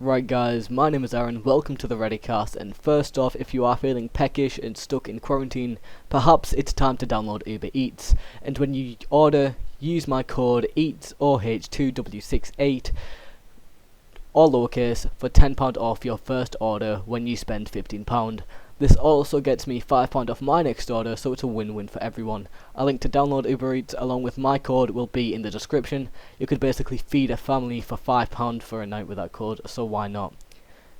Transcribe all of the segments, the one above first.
Right guys, my name is Aaron, welcome to the Readycast, and first off, if you are feeling peckish and stuck in quarantine, perhaps it's time to download Uber Eats, and when you order, use my code EATSOH2W68, all lowercase, for £10 off your first order when you spend £15. This also gets me £5 off my next order, so it's a win-win for everyone. A link to download Uber Eats along with my code will be in the description. You could basically feed a family for £5 for a night with that code, so why not?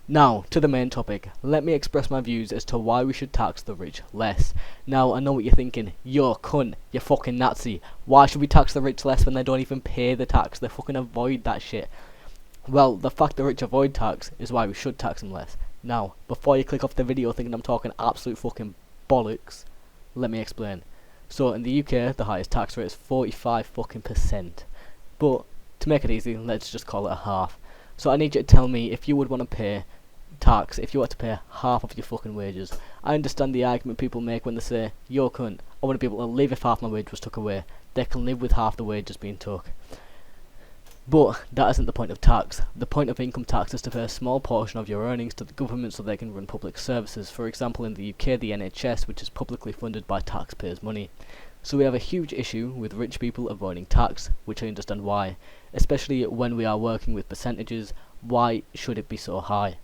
Now, to the main topic. Let me express my views as to why we should tax the rich less. Now, I know what you're thinking. You're a cunt. You're fucking Nazi. Why should we tax the rich less when they don't even pay the tax? They fucking avoid that shit. Well, the fact the rich avoid tax is why we should tax them less. Now, before you click off the video thinking I'm talking absolute fucking bollocks, let me explain. So, in the UK, the highest tax rate is 45 fucking percent. But, to make it easy, let's just call it a half. So I need you to tell me if you would want to pay tax, if you want to pay half of your fucking wages. I understand the argument people make when they say, yo cunt, I want to be able to live if half my wage was took away. They can live with half the wages being took. But that isn't the point of tax. The point of income tax is to pay a small portion of your earnings to the government so they can run public services. For example, in the UK, the NHS, which is publicly funded by taxpayers' money. So we have a huge issue with rich people avoiding tax, which I understand why. Especially when we are working with percentages, why should it be so high?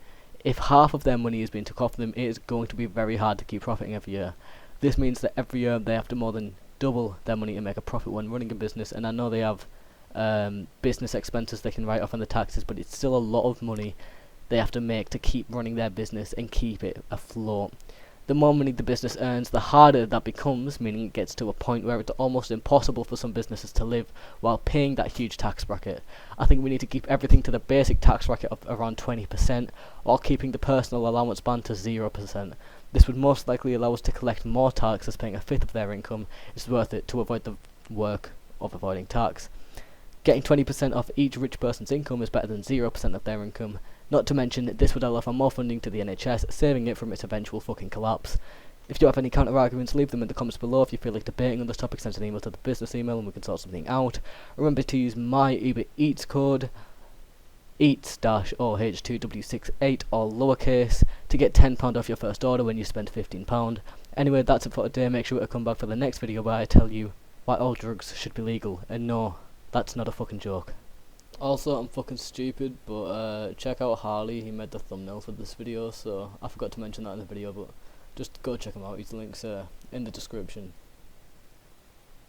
If half of their money is being took off them, it is going to be very hard to keep profiting every year. This means that every year they have to more than double their money to make a profit when running a business, and I know they have business expenses they can write off on the taxes, but it's still a lot of money they have to make to keep running their business and keep it afloat. The more money the business earns, the harder that becomes, meaning it gets to a point where it's almost impossible for some businesses to live while paying that huge tax bracket. I think we need to keep everything to the basic tax bracket of around 20%, while keeping the personal allowance band to 0%. This would most likely allow us to collect more tax, as paying a fifth of their income is worth it to avoid the work of avoiding tax. Getting 20% off each rich person's income is better than 0% of their income. Not to mention, this would allow for more funding to the NHS, saving it from its eventual fucking collapse. If you have any counter arguments, leave them in the comments below. If you feel like debating on this topic, send an email to the business email and we can sort something out. Remember to use my Uber Eats code, EATS-OH2W68, all lowercase, to get £10 off your first order when you spend £15. Anyway, that's it for today. Make sure to come back for the next video where I tell you why all drugs should be legal. And no, that's not a fucking joke. Also, I'm fucking stupid, but check out Harley. He made the thumbnail for this video, so I forgot to mention that in the video, but just go check him out. His links are in the description.